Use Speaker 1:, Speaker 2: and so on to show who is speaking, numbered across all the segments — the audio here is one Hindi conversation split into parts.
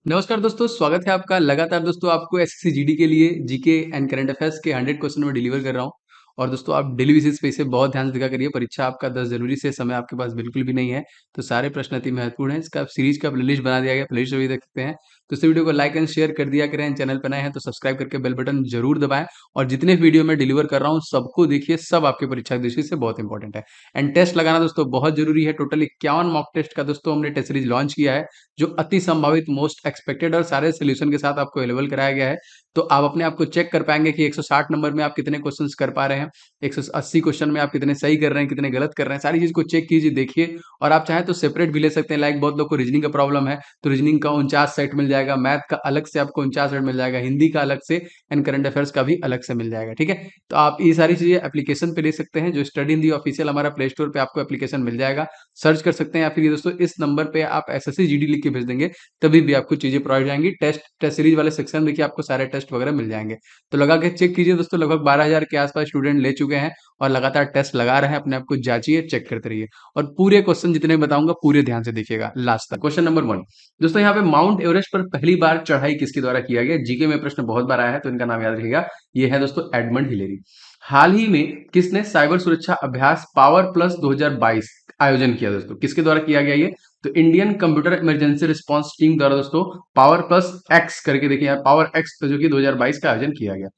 Speaker 1: नमस्कार दोस्तों, स्वागत है आपका। लगातार दोस्तों आपको एसएससी जीडी के लिए जीके एंड करंट अफेयर्स के 100 क्वेश्चन में डिलीवर कर रहा हूँ। और दोस्तों आप डेली बेसिस पे इसे बहुत ध्यान से देखा करिए। परीक्षा आपका 10 जनवरी से समय आपके पास बिल्कुल भी नहीं है, तो सारे प्रश्न अति महत्वपूर्ण हैं। इसका सीरीज का प्लेलिस्ट बना दिया गया, प्लेलिस्ट भी देख सकते हैं। तो इस वीडियो को लाइक एंड शेयर कर दिया करें। चैनल पर नए हैं तो सब्सक्राइब करके बेल बटन जरूर दबाएं। और जितने वीडियो मैं डिलीवर कर रहा हूँ सबको देखिए, सब आपके परीक्षा की दृष्टि से बहुत इंपॉर्टेंट है। एंड टेस्ट लगाना दोस्तों बहुत जरूरी है। टोटल 51 मॉक टेस्ट का दोस्तों हमने टेस्ट सीरीज लॉन्च किया है, जो अति संभावित, मोस्ट एक्सपेक्टेड और सारे सोल्यूशन के साथ आपको अवेलेबल कराया गया है। तो आप अपने आप को चेक कर पाएंगे कि 160 नंबर में आप कितने क्वेश्चंस कर पा रहे हैं, 180 क्वेश्चन में आप कितने सही कर रहे हैं, कितने गलत कर रहे हैं। सारी चीज को चेक कीजिए, देखिए। और आप चाहें तो सेपरेट भी ले सकते हैं। लाइक बहुत लोग को रीजनिंग का प्रॉब्लम है, तो रीजनिंग का 49 सेट मिल जाएगा, मैथ का अलग से आपको 49 सेट मिल जाएगा, हिंदी का अलग से, एंड करंट अफेयर्स का भी अलग से मिल जाएगा। ठीक है, तो आप ये सारी चीजें एप्लीकेशन पे ले सकते हैं। जो स्टडी हिंदी ऑफिशियल हमारा प्ले स्टोर पे आपको एप्लीकेशन मिल जाएगा, सर्च कर सकते हैं। या फिर ये दोस्तों इस नंबर पे आप एसएससी जीडी लिख के भेज देंगे, तभी भी आपको चीजें प्रोवाइड जाएंगी। टेस्ट सीरीज वाले सेक्शन देखिए, आपको सारे टेस्ट वगैरह मिल जाएंगे। तो लगा के चेक कीजिए दोस्तों। लगभग 12,000 के आसपास स्टूडेंट ले चुके हैं और लगातार टेस्ट लगा रहे हैं। अपने आप को जांचिए, चेक करते रहिए। और पूरे क्वेश्चन जितने बताऊंगा पूरे ध्यान से देखिएगा लास्ट तक। क्वेश्चन नंबर 1 दोस्तों, यहाँ पे माउंट एवरेस्ट पर पहली बार चढ़ाई किसके द्वारा किया गया? जीके में प्रश्न बहुत बार आया है, तो इनका नाम याद रखिएगा। ये है दोस्तों एडमंड हिलेरी। हाल ही में किसने साइबर सुरक्षा अभ्यास पावर प्लस 2022 आयोजन किया दोस्तों? किसके द्वारा किया गया ये? तो Indian computer emergency response team द्वारा दोस्तों पावर प्लस एक्स करके देखिए यहाँ, पावर एक्स जो कि 2022 का आयोजन किया गया।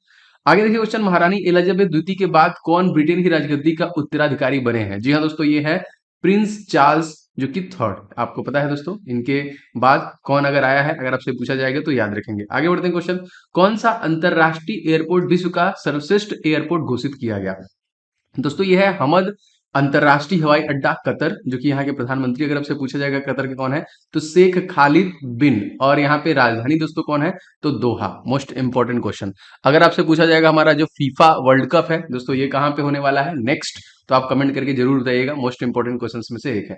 Speaker 1: आगे देखिए क्वेश्चन, महारानी एलिजाबेथ द्वितीय के बाद कौन ब्रिटेन की राजगद्दी का उत्तराधिकारी बने हैं? जी हाँ दोस्तों, ये है प्रिंस चार्ल्स, जो कि थर्ड। आपको पता है दोस्तों, इनके बाद कौन अगर आया है, अगर आपसे पूछा जाएगा तो याद रखेंगे। आगे बढ़ते हैं क्वेश्चन, कौन सा अंतरराष्ट्रीय एयरपोर्ट विश्व का सर्वश्रेष्ठ एयरपोर्ट घोषित किया गया? दोस्तों ये है हमद अंतरराष्ट्रीय हवाई अड्डा कतर, जो कि यहाँ के प्रधानमंत्री। अगर आपसे पूछा जाएगा कतर के कौन है, तो शेख खालिद बिन। और यहाँ पे राजधानी दोस्तों कौन है, तो दोहा। Most important question. अगर आपसे पूछा जाएगा हमारा जो फीफा वर्ल्ड कप है दोस्तों, ये कहाँ पे होने वाला है नेक्स्ट, तो आप कमेंट करके जरूर बताइएगा। मोस्ट इंपॉर्टेंट क्वेश्चन में से एक है।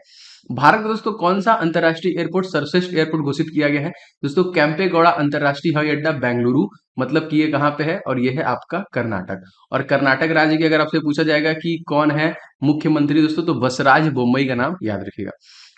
Speaker 1: भारत का दोस्तों कौन सा अंतरराष्ट्रीय एयरपोर्ट सर्वश्रेष्ठ एयरपोर्ट घोषित किया गया है? दोस्तों कैंपेगौड़ा अंतरराष्ट्रीय हवाई अड्डा बेंगलुरु, मतलब कि ये कहाँ पे है, और ये है आपका कर्नाटक। और कर्नाटक राज्य की अगर आपसे पूछा जाएगा कि कौन है मुख्यमंत्री दोस्तों, तो बसराज बोम्मई का नाम याद रखिएगा।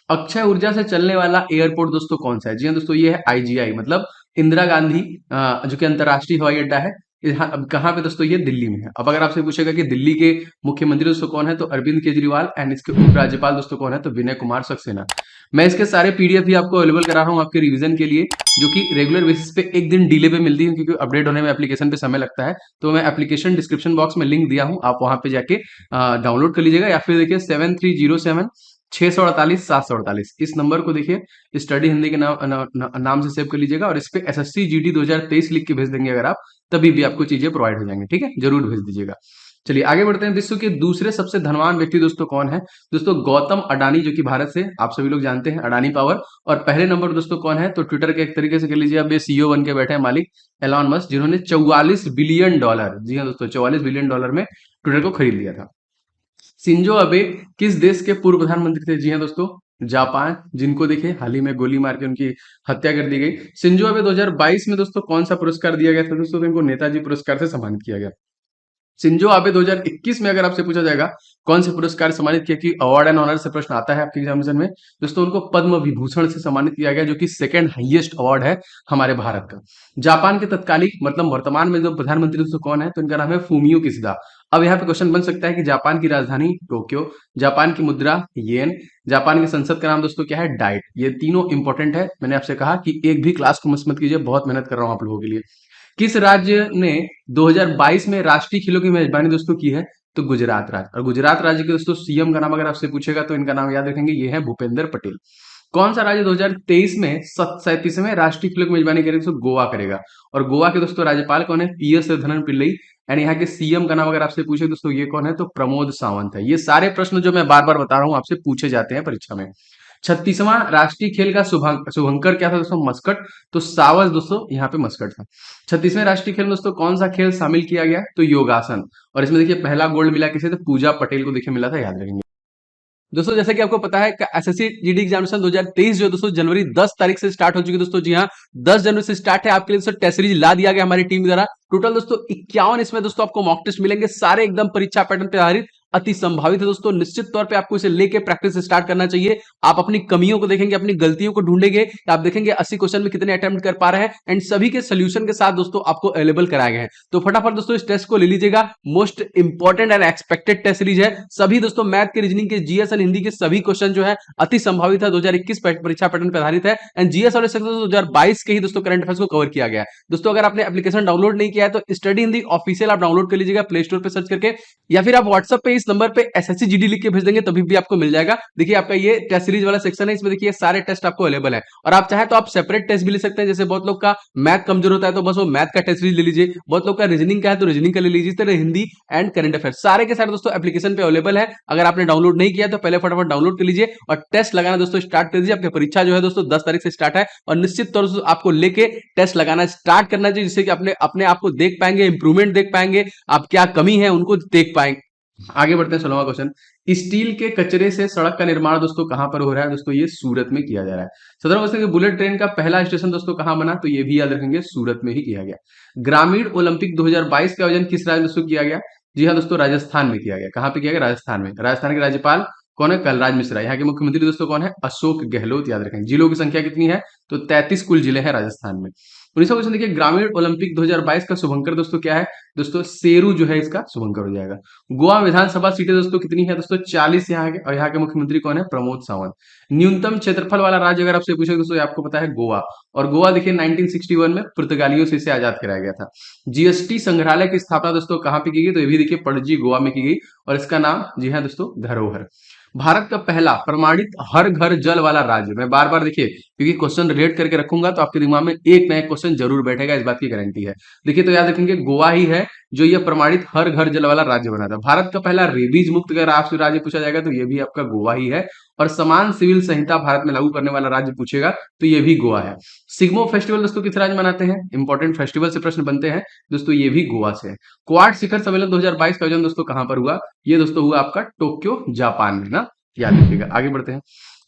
Speaker 1: अक्षय ऊर्जा से चलने वाला एयरपोर्ट दोस्तों कौन सा है? जी हाँ दोस्तों, ये है आईजीआई, मतलब इंदिरा गांधी जो कि अंतरराष्ट्रीय हवाई अड्डा है। अब कहाँ पे दोस्तों, ये दिल्ली में है। अब अगर आपसे पूछेगा कि दिल्ली के मुख्यमंत्री दोस्तों कौन है, तो अरविंद केजरीवाल। एंड इसके उपराज्यपाल दोस्तों कौन है, तो विनय कुमार सक्सेना। मैं इसके सारे पीडीएफ भी आपको अवेलेबल करा रहा हूँ आपके रिवीजन के लिए, जो कि रेगुलर बेसिस पे एक दिन डिले पे मिलती है, क्योंकि अपडेट होने में एप्लीकेशन पे समय लगता है। तो मैं एप्लीकेशन डिस्क्रिप्शन बॉक्स में लिंक दिया हूँ, आप वहां पे जाके डाउनलोड कर लीजिएगा। या फिर देखिए 7307 648 748 इस नंबर को देखिए स्टडी हिंदी के नाम से सेव कर लीजिएगा। और इस पे एसएससी जीडी 2023 लिख के भेज देंगे अगर आप, तभी भी आपको चीजें प्रोवाइड हो जाएंगे। ठीक है, जरूर भेज दीजिएगा। चलिए आगे बढ़ते हैं। विश्व के दूसरे सबसे धनवान व्यक्ति दोस्तों कौन है? दोस्तों गौतम अडानी, जो कि भारत से आप सभी लोग जानते हैं, अडानी पावर। और पहले नंबर दोस्तों कौन है, तो ट्विटर के एक तरीके से कह लीजिए अब ये सीईओ बन के बैठे हैं मालिक, एलॉन मस्क, जिन्होंने $44 बिलियन, जी हाँ दोस्तों $44 बिलियन में ट्विटर को खरीद लिया था। शिंजो अबे किस देश के पूर्व प्रधानमंत्री थे? जी हाँ दोस्तों, जापान, जिनको देखिए हाल ही में गोली मार के उनकी हत्या कर दी गई। शिंजो अबे 2022 में दोस्तों कौन सा पुरस्कार दिया गया था दोस्तों? तो इनको नेताजी पुरस्कार से सम्मानित किया गया। शिंजो आबे 2021 में अगर आपसे पूछा जाएगा कौन से पुरस्कार से सम्मानित किया, कि अवार्ड एंड ऑनर से प्रश्न आता है आपके एग्जामिनेशन में दोस्तों, उनको पद्म विभूषण से सम्मानित किया गया, जो कि सेकंड हाईएस्ट अवार्ड है हमारे भारत का। जापान के तत्कालीन मतलब वर्तमान में जो प्रधानमंत्री दोस्तों कौन है, तो इनका नाम है फूमियो किशिदा। अब यहाँ पे क्वेश्चन बन सकता है कि जापान की राजधानी टोक्यो, जापान की मुद्रा येन, जापान की संसद का नाम दोस्तों क्या है, डाइट। ये तीनों इंपॉर्टेंट है। मैंने आपसे कहा कि एक भी क्लास को मिस मत कीजिए, बहुत मेहनत कर रहा हूँ आप लोगों के लिए। किस राज्य ने 2022 में राष्ट्रीय खेलों की मेजबानी दोस्तों की है? तो गुजरात राज्य। और गुजरात राज्य के दोस्तों सीएम का नाम अगर आपसे पूछेगा तो इनका नाम याद रखेंगे, ये है भूपेंद्र पटेल। कौन सा राज्य 2023 में 37वें राष्ट्रीय खेलों की मेजबानी करेगा? दोस्तों गोवा करेगा। और गोवा के दोस्तों राज्यपाल कौन है? पीएस श्रीधरन पिल्लई। एंड यहाँ के सीएम का नाम अगर आपसे पूछे दोस्तों, ये कौन है? तो प्रमोद सावंत है। ये सारे प्रश्न जो मैं बार बार बता रहा हूँ आपसे पूछे जाते हैं परीक्षा में। 36वां राष्ट्रीय खेल का शुभंकर क्या था दोस्तों? मस्कट। तो सावज दोस्तों यहाँ पे मस्कट था। 36वें राष्ट्रीय खेल में दोस्तों कौन सा खेल शामिल किया गया? तो योगासन। और इसमें देखिए पहला गोल्ड मिला किसे? तो पूजा पटेल को देखिए मिला था, याद रखेंगे। दोस्तों जैसे कि आपको पता है एसएससी जीडी एग्जामिनेशन 2023 जो है दोस्तों जनवरी 10 तारीख से स्टार्ट हो चुकी है दोस्तों। जी हाँ, 10 जनवरी से स्टार्ट है। आपके लिए दोस्तों टेस्ट सीरीज ला दिया गया हमारी टीम द्वारा। टोटल दोस्तों 51 इसमें दोस्तों आपको मॉक टेस्ट मिलेंगे, सारे एकदम परीक्षा पैटर्न पे आधारित। अति संभावित है दोस्तों। निश्चित तौर पे आपको इसे लेके प्रैक्टिस स्टार्ट करना चाहिए। आप अपनी कमियों को देखेंगे, अपनी गलतियों को ढूंढेंगे, आप देखेंगे 80 क्वेश्चन में कितने अटेम्प्ट कर पा रहे हैं एंड सभी के सोल्यूशन के साथ दोस्तों आपको अवेलेबल कराए गए हैं। तो फटाफट दोस्तों इस टेस्ट को ले लीजिएगा। Most important and expected test series है। सभी दोस्तों मैथ के, रीजनिंग के, जीएस एंड हिंदी के सभी क्वेश्चन जो है अति संभावित है, 2021 परीक्षा पैटर्न पर आधारित है एंड जीएस और 2022 के ही दोस्तों करंट अफेयर्स को कवर किया गया है। दोस्तों अगर आपने एप्लीकेशन डाउनलोड नहीं किया है तो स्टडी हिंदी ऑफिशियल आप डाउनलोड कर लीजिएगा प्ले स्टोर पे सर्च करके, या फिर आप व्हाट्सएप पे इस नंबर पे एसएससी जीडी लिख के भेज देंगे तभी भी आपको मिल जाएगा। देखिए आपका ये टेस्ट सीरीज वाला सेक्शन है, इसमें देखिए सारे टेस्ट आपको अवेलेबल है और आप चाहे तो आप सेपरेट टेस्ट भी ले सकते हैं। जैसे बहुत लोग का मैथ कमजोर होता है तो बस वो मैथ का टेस्ट सीरीज ले लीजिए, बहुत लोग का रीजनिंग का है तो रीजनिंग का ले लीजिए। इस तरह हिंदी एंड करंट अफेयर सारे के सारे दोस्तों एप्लीकेशन पे अवेलेबल है। अगर आपने डाउनलोड नहीं किया तो पहले फटाफट डाउनलोड कर लीजिए और टेस्ट लगाना दोस्तों स्टार्ट कर दीजिए। आपकी परीक्षा जो है दोस्तों 10 तारीख से स्टार्ट है और निश्चित तौर से आपको लेके टेस्ट लगाना स्टार्ट करना चाहिए, जिससे कि अपने आप को देख पाएंगे, इंप्रूवमेंट देख पाएंगे, आप क्या कमी है उनको देख पाएंगे। आगे बढ़ते हैं 16वां क्वेश्चन। स्टील के कचरे से सड़क का निर्माण दोस्तों कहां पर हो रहा है? दोस्तों ये सूरत में किया जा रहा है। 17वां क्वेश्चन, बुलेट ट्रेन का पहला स्टेशन दोस्तों कहां बना? तो ये भी याद रखेंगे सूरत में ही किया गया। ग्रामीण ओलंपिक 2022 का आयोजन किस राज्य में दोस्तों किया गया? जी हाँ दोस्तों, राजस्थान में किया गया। कहां पे किया गया? राजस्थान में। राजस्थान के राज्यपाल कौन है? कलराज मिश्रा। यहाँ के मुख्यमंत्री दोस्तों कौन है? अशोक गहलोत। याद रखें। जिलों की संख्या कितनी है? तो 33 कुल जिले हैं राजस्थान में। 19वां क्वेश्चन देखिए, ग्रामीण ओलंपिक 2022 का शुभंकर दोस्तों क्या है? दोस्तों शेरू जो है इसका शुभंकर हो जाएगा। गोवा विधानसभा सीटें दोस्तों कितनी है? दोस्तों 40 यहाँ के, और यहाँ के मुख्यमंत्री कौन है? प्रमोद सावंत। न्यूनतम क्षेत्रफल वाला राज्य अगर आपसे पूछे दोस्तों आपको पता है गोवा, और गोवा देखिए 1961 में पुर्तगालियों से इसे आजाद कराया गया था। जीएसटी संग्रहालय की स्थापना दोस्तों कहां पे की गई? तो ये भी देखिए पणजी गोवा में की गई और इसका नाम जी हाँ दोस्तों धरोहर। भारत का पहला प्रमाणित हर घर जल वाला राज्य, मैं बार बार देखिए क्योंकि क्वेश्चन रिलेट करके रखूंगा तो आपके दिमाग में एक नया क्वेश्चन जरूर बैठेगा, इस बात की गारंटी है। देखिए तो याद रखेंगे गोवा ही है जो ये प्रमाणित हर घर जल वाला राज्य बना था। भारत का पहला रेबीज मुक्त अगर आपसे राज्य पूछा जाएगा तो ये भी आपका गोवा ही है। और समान सिविल संहिता भारत में लागू करने वाला राज्य पूछेगा तो ये भी गोवा है। सिग्मो फेस्टिवल दोस्तों किस राज्य मनाते हैं? इंपॉर्टेंट फेस्टिवल से प्रश्न बनते हैं दोस्तों, ये भी गोवा से है। क्वाड शिखर सम्मेलन 2022 का आयोजन दोस्तों कहां पर हुआ? ये दोस्तों हुआ आपका टोक्यो जापान में ना, याद रखिएगा। आगे बढ़ते हैं।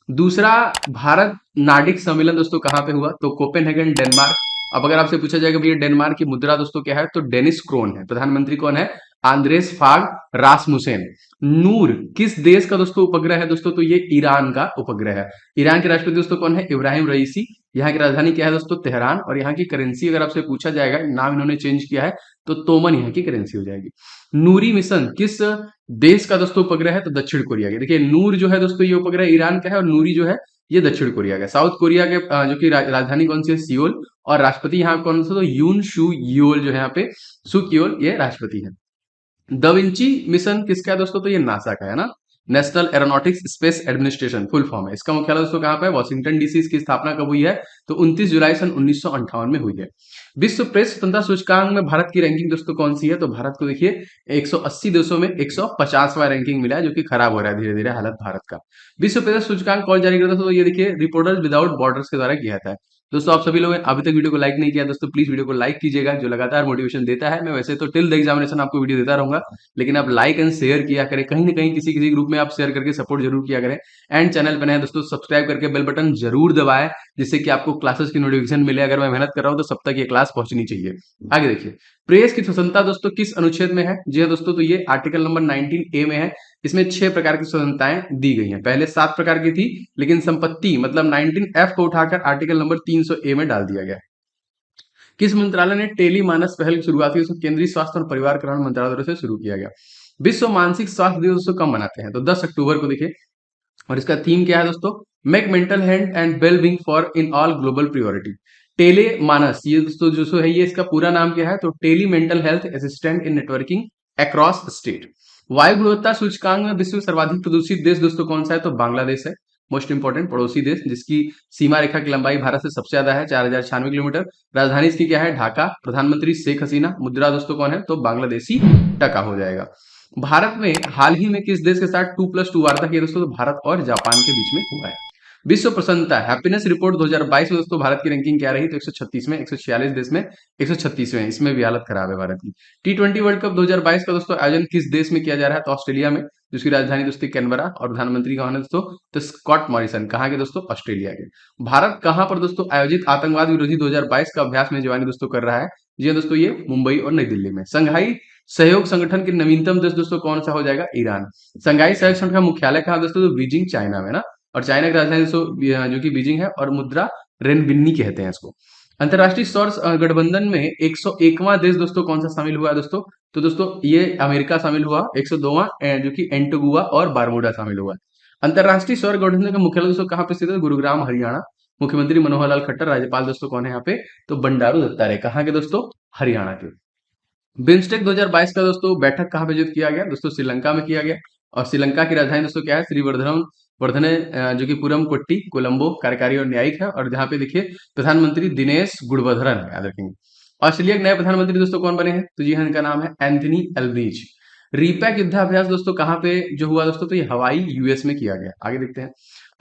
Speaker 1: दूसरा भारत नार्डिक सम्मेलन दोस्तों कहां पे हुआ? तो कोपेनहेगन डेनमार्क। अब अगर आपसे पूछा जाएगा भैया डेनमार्क की मुद्रा दोस्तों क्या है? तो डेनिस क्रोन है। प्रधानमंत्री कौन है? आंद्रेस फाग रासमुसेन। नूर किस देश का दोस्तों उपग्रह है? दोस्तों तो ये ईरान का उपग्रह है। ईरान के राष्ट्रपति दोस्तों कौन है? इब्राहिम रईसी। यहाँ की राजधानी क्या है दोस्तों? तेहरान। और यहाँ की करेंसी अगर आपसे पूछा जाएगा, नाम इन्होंने चेंज किया है तो तोमन यहाँ की करेंसी हो जाएगी। नूरी मिशन किस देश का दोस्तों उपग्रह है? तो दक्षिण कोरिया के। देखिए नूर जो है दोस्तों ये उपग्रह ईरान का है और नूरी जो है ये दक्षिण कोरिया का। साउथ कोरिया के जो कि राजधानी कौन सी है? सियोल। और राष्ट्रपति यहाँ कौन सा? तो यून शू योल जो है यहाँ पे सुक्योल ये राष्ट्रपति है। द विंची मिशन किसका है दोस्तों? तो ये नासा का है ना, national aeronautics space administration full form है। इसका मुख्यालय दोस्तों कहां पे है? Washington DC. इसकी स्थापना कब हुई है? तो 29 जुलाई सन 1958 में हुई है। विश्व प्रेस स्वतंत्रता सूचकांक में भारत की रैंकिंग दोस्तों कौन सी है? तो भारत को देखिए 180 देशों में 150वां रैंकिंग मिला है, जो कि खराब हो रहा है धीरे धीरे हालत भारत का। विश्व प्रेस सूचकांक कौन जारी करता था? तो ये देखिए रिपोर्टर्स विदाउट बॉर्डर्स के द्वारा किया था। दोस्तों आप सभी लोगों ने अभी तक वीडियो को लाइक नहीं किया दोस्तों, प्लीज वीडियो को लाइक कीजिएगा, जो लगातार मोटिवेशन देता है। मैं वैसे तो टिल द एग्जामिनेशन आपको वीडियो देता रहूंगा, लेकिन आप लाइक एंड शेयर किया करें, कहीं ना कहीं किसी किसी ग्रुप में आप शेयर करके सपोर्ट जरूर किया करें। एंड चैनल पर नए दोस्तों सब्सक्राइब करके बेल बटन जरूर दबाएं, जिससे कि आपको क्लासेस की नोटिफिकेशन मिले। अगर मैं मेहनत कर रहा हूं तो सब तक ये क्लास पहुंचनी चाहिए। आगे देखिए, प्रेस की स्वतंत्रता दोस्तों किस अनुच्छेद में है? जी हाँ दोस्तों, तो ये आर्टिकल नंबर 19A में है। इसमें 6 प्रकार की स्वतंत्रताएं दी गई हैं। पहले 7 प्रकार की थी, लेकिन संपत्ति मतलब 19F को उठाकर आर्टिकल नंबर 300A में डाल दिया गया। किस मंत्रालय ने टेली मानस पहल की शुरुआत की? केंद्रीय स्वास्थ्य और परिवार कल्याण मंत्रालय से शुरू किया गया। विश्व मानसिक स्वास्थ्य दिवस दोस्तों कब मनाते हैं? तो 10 अक्टूबर को देखिए। और इसका थीम क्या है दोस्तों? Make mental health and well being for in all global priority. Tele Manas ये दोस्तों जो है ये इसका पूरा नाम क्या है? तो tele mental health assistant in networking across state. वायु गुणवत्ता सूचकांक में विश्व सर्वाधिक प्रदूषित देश दोस्तों कौन सा है? तो बांग्लादेश है। मोस्ट इंपोर्टेंट पड़ोसी देश, जिसकी सीमा रेखा की लंबाई भारत से सबसे ज्यादा है 4096 किलोमीटर। राजधानी इसकी क्या है? ढाका। प्रधानमंत्री शेख हसीना। मुद्रा दोस्तों कौन है? तो बांग्लादेशी टका हो जाएगा। भारत में हाल ही में किस देश के साथ 2+2 वार्ता की दोस्तों? तो भारत और जापान के बीच में हुआ है। विश्व प्रसन्नता हैप्पीनेस रिपोर्ट 2022 में दोस्तों भारत की रैंकिंग क्या रही? तो 136 में, 146 देश में 136वें। इसमें भी हालत खराब है भारत की। T20 वर्ल्ड कप 2022 का दोस्तों आयोजन किस देश में किया जा रहा है? तो ऑस्ट्रेलिया में, जिसकी राजधानी दोस्तों कैनबरा। और प्रधानमंत्री कौन है दोस्तों? तो स्कॉट मॉरिसन। कहाँ के दोस्तों? ऑस्ट्रेलिया के। भारत कहां पर दोस्तों आयोजित आतंकवाद विरोधी 2022 का अभ्यास में जवानी दोस्तों कर रहा है? जी दोस्तों ये मुंबई और नई दिल्ली में। संघाई सहयोग संगठन के नवीनतम देश दोस्तों कौन सा हो जाएगा? ईरान। संघाई सहयोग संगठन का मुख्यालय कहाँ दोस्तों? तो बीजिंग चाइना में ना, और चाइना की राजधानी दोस्तों जो कि बीजिंग है, और मुद्रा रेनबिन्नी कहते हैं इसको। अंतर्राष्ट्रीय सौर गठबंधन में 101वां देश दोस्तों कौन सा शामिल हुआ है दोस्तों? तो दोस्तों ये अमेरिका शामिल हुआ। 102वां जो कि एंटीगुआ और बारमूडा शामिल हुआ है। अंतर्राष्ट्रीय सौर गठबंधन का मुख्यालय दोस्तों कहाँ पे स्थित है? गुरुग्राम हरियाणा। मुख्यमंत्री मनोहर लाल खट्टर, राज्यपाल दोस्तों कौन है यहाँ पे? तो बंडारू दत्तात्रेय। कहाँ के दोस्तों? हरियाणा के। बिम्स्टेक 2022 का दोस्तों बैठक कहाँ पे आयोजित किया गया? दोस्तों श्रीलंका में किया गया। और श्रीलंका की राजधानी दोस्तों क्या है? श्रीवर्धनम वर्धने जो कि पुरम कोट्टी कोलंबो कार्यकारी और न्यायिक है। और जहाँ पे देखिए प्रधानमंत्री दिनेश गुणवर्धन है, याद रखेंगे। ऑस्ट्रेलिया के नए प्रधानमंत्री दोस्तों कौन बने हैं? तो जी हाँ, इनका नाम है एंथनी एल्बनीज। रीपैक युद्धाभ्यास दोस्तों कहाँ पे जो हुआ दोस्तों? तो ये हवाई यूएस में किया गया। आगे देखते हैं।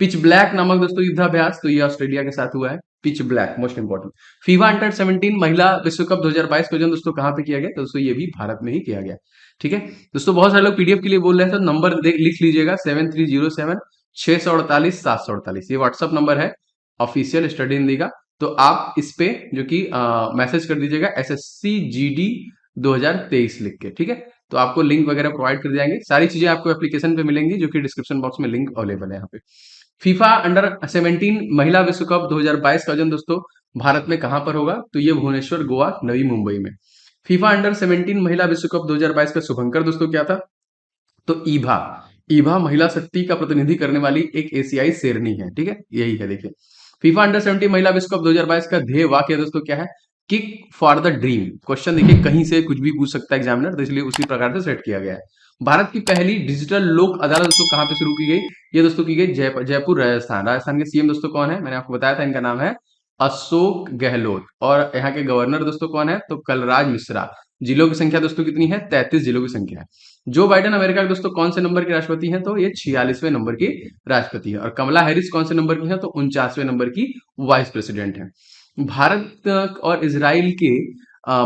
Speaker 1: पिच ब्लैक नामक दोस्तों युद्धाभ्यास, तो ये ऑस्ट्रेलिया के साथ हुआ है। Pitch black most important. FIFA under 17 महिला विश्व कप 2022 का आयोजन दोस्तों कहाँ पे किया गया? तो दोस्तों ये भी भारत में ही किया गया। ठीक है दोस्तों, बहुत सारे लोग पीडीएफ के लिए बोल रहे हैं, तो नंबर लिख लीजिएगा 7307 648 748। ये व्हाट्सअप नंबर है ऑफिशियल स्टडी हिंदी का। तो आप इस पे जो कि मैसेज कर दीजिएगा एसएससी जीडी 2023 लिख के। ठीक है, तो आपको लिंक वगैरह प्रोवाइड कर जाएंगे। सारी चीजें आपको एप्लीकेशन पे मिलेंगी, जो कि डिस्क्रिप्शन बॉक्स में लिंक अवेलेबल है यहाँ पे। फीफा अंडर 17 महिला विश्व कप 2022 का आयोजन दोस्तों भारत में कहां पर होगा? तो ये भुवनेश्वर, गोवा, नवी मुंबई में। फीफा अंडर 17 महिला विश्व कप 2022 का शुभंकर दोस्तों क्या था? तो ईभा। ईभा महिला शक्ति का प्रतिनिधि करने वाली एक एशियाई शेरनी है। ठीक है, यही है देखिए। फीफा अंडर 17 महिला विश्व कप 2022 का ध्येय वाक्य दोस्तों क्या है? Kick for the dream. Question देखिए कहीं से कुछ भी पूछ सकता है एग्जामिनर, तो इसलिए उसी प्रकार से सेट किया गया है। भारत की पहली डिजिटल लोक अदालत दोस्तों कहां पे शुरू की गई? ये दोस्तों की गई जयपुर राजस्थान। राजस्थान के सीएम दोस्तों कौन है? मैंने आपको बताया था, इनका नाम है अशोक गहलोत। और यहाँ के गवर्नर दोस्तों कौन है? तो कलराज मिश्रा। जिलों की संख्या दोस्तों कितनी है? 33 जिलों की संख्या है। जो बाइडेन अमेरिका के दोस्तों कौन से नंबर के राष्ट्रपति हैं? तो ये 46वें नंबर की राष्ट्रपति है। और कमला हैरिस कौन से नंबर की है? तो 49वें नंबर की वाइस प्रेसिडेंट है। भारत और इसराइल के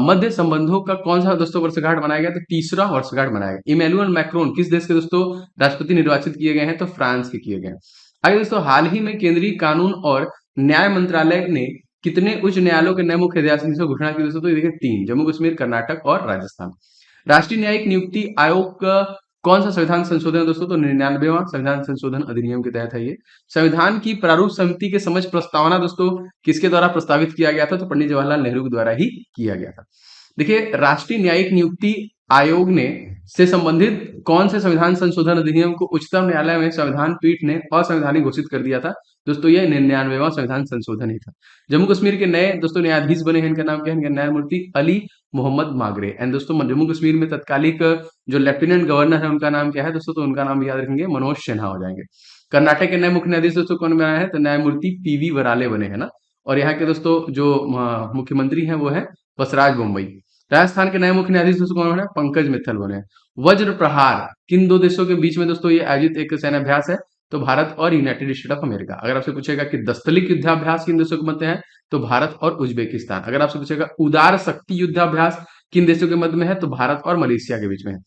Speaker 1: मध्य संबंधों का कौन सा दोस्तों वर्षगांठ मनाया गया? तो तीसरा वर्षगांठ मनाया गया। इमैनुअल मैक्रोन किस देश के दोस्तों राष्ट्रपति निर्वाचित किए गए हैं? तो फ्रांस के किए गए हैं। आगे दोस्तों, हाल ही में केंद्रीय कानून और न्याय मंत्रालय ने कितने उच्च न्यायालयों के नए मुख्य न्यायाधीशों की घोषणा की दोस्तों? तो ये देखिए 3, जम्मू कश्मीर, कर्नाटक और राजस्थान। राष्ट्रीय न्यायिक नियुक्ति आयोग का कौन सा संविधान संशोधन है दोस्तों? तो 99वां संविधान संशोधन अधिनियम के तहत है ये। संविधान की प्रारूप समिति के समक्ष प्रस्तावना दोस्तों किसके द्वारा प्रस्तावित किया गया था? तो पंडित जवाहरलाल नेहरू के द्वारा ही किया गया था। देखिए, राष्ट्रीय न्यायिक नियुक्ति आयोग ने से संबंधित कौन से संविधान संशोधन अधिनियम को उच्चतम न्यायालय में संविधान पीठ ने असंवैधानिक घोषित कर दिया था? दोस्तों ये 99वां संविधान संशोधन ही था। जम्मू कश्मीर के नए दोस्तों न्यायाधीश बने हैं, इनका नाम क्या है? इनका न्यायमूर्ति अली मोहम्मद मागरे। एंड दोस्तों जम्मू कश्मीर में तत्कालिक जो लेफ्टिनेंट गवर्नर है उनका नाम क्या है दोस्तों? तो उनका नाम याद रखेंगे, मनोज सिन्हा हो जाएंगे। कर्नाटक के नए मुख्य न्यायाधीश दोस्तों कौन बना है? तो न्यायमूर्ति पीवी वराले बने हैं ना। और यहाँ के दोस्तों जो मुख्यमंत्री हैं वो है बसराज बोम्मई। राजस्थान के नए मुख्य न्यायाधीश दोस्तों कौन बने? पंकज मित्तल बने। वज्र प्रहार किन दो देशों के बीच में दोस्तों ये आयोजित एक सैन्याभ्यास है? तो भारत और यूनाइटेड स्टेट ऑफ अमेरिका। अगर आपसे पूछेगा कि दस्तलिक युद्धाभ्यास किन देशों के मध्य है? तो भारत और उज्बेकिस्तान। अगर आपसे पूछेगा उदार शक्ति युद्धाभ्यास किन देशों के मध्य में है? तो भारत और मलेशिया के बीच में है।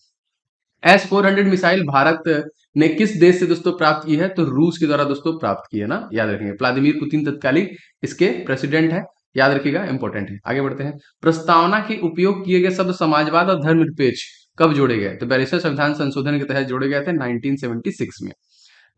Speaker 1: S-400 मिसाइल भारत ने किस देश से दोस्तों प्राप्त की है? तो रूस के द्वारा दोस्तों प्राप्त की है ना, याद रखेंगे। व्लादिमीर पुतिन तत्कालिक इसके प्रेसिडेंट है, याद रखिएगा, इंपॉर्टेंट है। आगे बढ़ते हैं। प्रस्तावना के उपयोग किए गए शब्द समाजवाद और धर्मनिरपेक्ष कब जोड़े गए? तो 42वें संविधान संशोधन के तहत जोड़े गए थे 1976 में।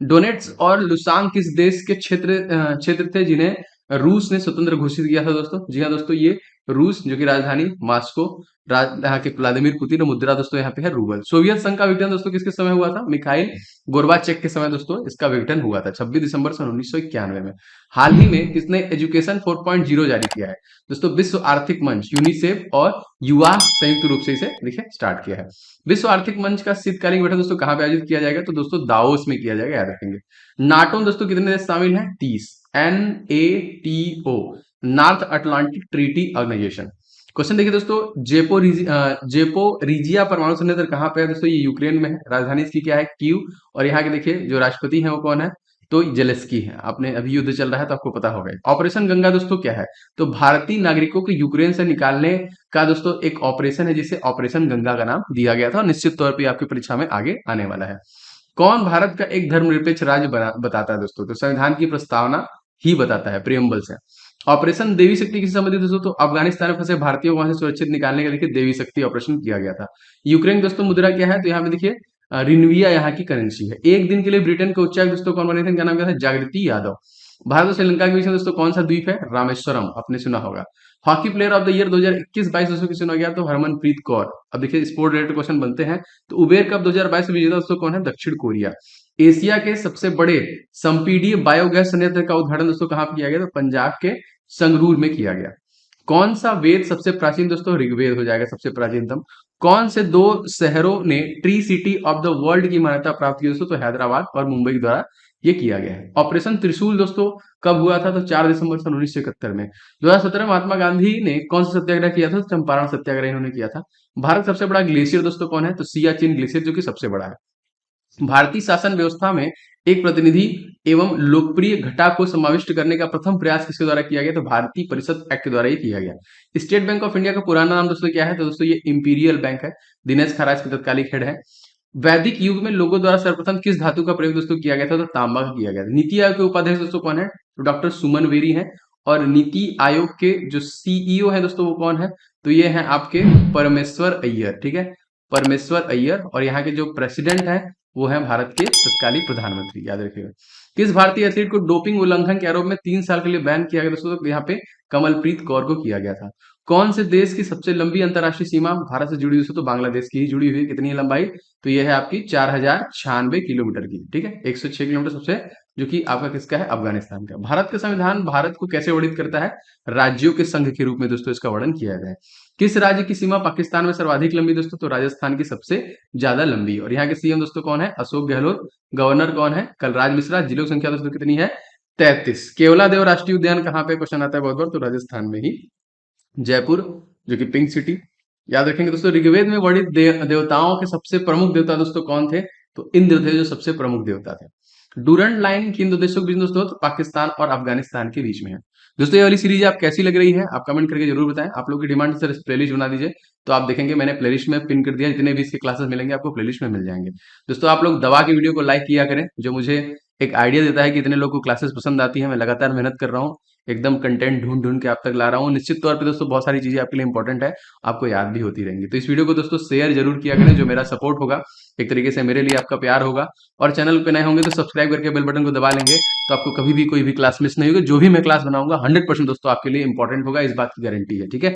Speaker 1: डोनेट्स और लुसांग किस देश के क्षेत्र थे जिन्हें रूस ने स्वतंत्र घोषित किया था दोस्तों? जी हाँ दोस्तों, ये रूस, जो कि राजधानी मॉस्को, यहाँ के व्लादिमीर पुतिन, और मुद्रा दोस्तों यहाँ पे है रूबल। सोवियत संघ का विघटन दोस्तों किसके समय हुआ था? मिखाइल गोर्बाचेक के समय दोस्तों इसका विघटन हुआ था 26 दिसंबर सन 1991 में। हाल ही में किसने एजुकेशन 4.0 जारी किया है? दोस्तों विश्व आर्थिक मंच, यूनिसेफ और युवा संयुक्त रूप से इसे देखिए स्टार्ट किया है। विश्व आर्थिक मंच का शीतकालीन बैठक दोस्तों कहाँ पे आयोजित किया जाएगा? तो दोस्तों दावोस में किया जाएगा, याद रखेंगे। नाटो में दोस्तों कितने देश शामिल हैं? 30। NATO, North Atlantic Treaty Organization. Question देखिए दोस्तों, जेपोरिजिया परमाणु संयंत्र कहाँ पे है दोस्तों? ये यूक्रेन में है। राजधानी इसकी क्या है? कीव। और यहाँ के देखिए जो राष्ट्रपति हैं वो कौन है? तो जेलेस्की है। आपने अभी युद्ध चल रहा है तो आपको पता होगा। ऑपरेशन गंगा दोस्तों क्या है? तो भारतीय नागरिकों को यूक्रेन से निकालने का दोस्तों एक ऑपरेशन है, जिसे ऑपरेशन गंगा का नाम दिया गया था, और निश्चित तौर पर आपकी परीक्षा में आगे आने वाला है। कौन भारत का एक धर्मनिरपेक्ष राज्य बताता है दोस्तों? तो संविधान की प्रस्तावना ही बताता है, प्रियम्बल से। ऑपरेशन देवी शक्ति किससे संबंधित दोस्तों? तो अफगानिस्तान में फंसे भारतीयों को वहां से सुरक्षित निकालने के लिए देवी शक्ति ऑपरेशन किया गया था। यूक्रेन दोस्तों मुद्रा क्या है? तो यहाँ पे देखिए रिन्विया यहाँ की करेंसी है। एक दिन के लिए ब्रिटेन के उच्चायुक्त दोस्तों कौन बने थे? इनका नाम क्या था? जागृति यादव। भारत और श्रीलंका के बीच में दोस्तों कौन सा द्वीप है? रामेश्वरम, आपने सुना होगा। Hockey player of the year 2021-22 दोस्तों किसे चुना गया? तो हरमनप्रीत कौर। अब देखिए स्पोर्ट रिलेटेड क्वेश्चन बनते हैं। तो उबेर कप 2022 में विजेता दोस्तों कौन है? दक्षिण कोरिया। एशिया के सबसे बड़े संपीडीय बायोगैस संयंत्र का उद्घाटन दोस्तों कहां किया गया? तो पंजाब के संगरूर में किया गया। कौन सा वेद सबसे प्राचीन? दोस्तों ऋग्वेद हो जाएगा सबसे प्राचीनतम। कौन से दो शहरों ने tree city of the world की मान्यता प्राप्त की दोस्तों? तो हैदराबाद और मुंबई द्वारा ये किया गया है। ऑपरेशन त्रिशूल दोस्तों कब हुआ था? तो 4 दिसंबर सन 1971 में। 2017 में महात्मा गांधी ने कौन सा सत्याग्रह किया था? चंपारण सत्याग्रह इन्होंने किया था। भारत सबसे बड़ा ग्लेशियर दोस्तों कौन है? तो सियाचिन ग्लेशियर, जो कि सबसे बड़ा है। भारतीय शासन व्यवस्था में एक प्रतिनिधि एवं लोकप्रिय घटा को समाविष्ट करने का प्रथम प्रयास किसके द्वारा किया गया? तो भारतीय परिषद एक्ट के द्वारा ये किया गया। स्टेट बैंक ऑफ इंडिया का पुराना नाम दोस्तों क्या है? तो दोस्तों ये इंपीरियल बैंक है। दिनेश खराज के तत्कालिक हेड है। वैदिक युग में लोगों द्वारा सर्वप्रथम किस धातु का प्रयोग दोस्तों किया गया था? तो तांबा का किया गया था। नीति आयोग के उपाध्यक्ष दोस्तों कौन है? तो डॉक्टर सुमन वेरी है। और नीति आयोग के जो सीईओ है दोस्तों वो कौन है? तो ये है आपके परमेश्वर अय्यर, ठीक है, परमेश्वर अय्यर। और यहाँ के जो प्रेसिडेंट है वो है भारत के तत्कालीन प्रधानमंत्री, याद रखिएगा। किस भारतीय एथलीट को डोपिंग उल्लंघन के आरोप में 3 साल के लिए बैन किया गया दोस्तों? तो यहाँ पे कमलप्रीत कौर को किया गया था। कौन से देश की सबसे लंबी अंतर्राष्ट्रीय सीमा भारत से जुड़ी हुई? तो बांग्लादेश की ही जुड़ी हुई है। कितनी है लंबाई? तो यह है आपकी 4096 किलोमीटर की, ठीक है। 106 किलोमीटर सबसे, जो कि आपका किसका है? अफगानिस्तान का। भारत का संविधान भारत को कैसे वर्णित करता है? राज्यों के संघ के रूप में दोस्तों इसका वर्णन किया गया है। किस राज्य की सीमा पाकिस्तान में सर्वाधिक लंबी दोस्तों? तो राजस्थान की सबसे ज्यादा लंबी। और यहाँ के सीएम दोस्तों कौन है? अशोक गहलोत। गवर्नर कौन है? कलराज मिश्रा। जिलों की संख्या दोस्तों कितनी है? 33। केवलादेव राष्ट्रीय उद्यान कहाँ पे? क्वेश्चन आता है बहुत बार, तो राजस्थान में ही, जयपुर, जो कि पिंक सिटी। याद रखेंगे दोस्तों। ऋग्वेद में वर्णित देवताओं के सबसे प्रमुख देवता दोस्तों कौन थे? तो इंद्र थे, जो सबसे प्रमुख देवता थे। डूरंट लाइन किन दो देशों के बीच दोस्तों? तो पाकिस्तान और अफगानिस्तान के बीच में है। दोस्तों ये वाली सीरीज आप कैसी लग रही है आप कमेंट करके जरूर बताएं। आप लोगों की डिमांड सर प्लेलिस्ट बना दीजिए, तो आप देखेंगे मैंने प्लेलिस्ट में पिन कर दिया। जितने भी इसके क्लासेस मिलेंगे आपको प्लेलिस्ट में मिल जाएंगे। दोस्तों आप लोग दवा की वीडियो को लाइक किया करें, जो मुझे एक आइडिया देता है कि इतने लोग को क्लासेस पसंद आती है। मैं लगातार मेहनत कर रहा हूँ, एकदम कंटेंट ढूंढ ढूंढ के आप तक ला रहा हूँ। निश्चित तौर पे दोस्तों बहुत सारी चीजें आपके लिए इंपॉर्टेंट है, आपको याद भी होती रहेंगी। तो इस वीडियो को दोस्तों शेयर जरूर किया करें, जो मेरा सपोर्ट होगा, एक तरीके से मेरे लिए आपका प्यार होगा। और चैनल पे नए होंगे तो सब्सक्राइब करके बेल बटन को दबा लेंगे, तो आपको कभी भी कोई भी क्लास मिस नहीं होगी। जो भी मैं क्लास बनाऊंगा 100% दोस्तों आपके लिए इंपॉर्टेंट होगा, इस बात की गारंटी है, ठीक है।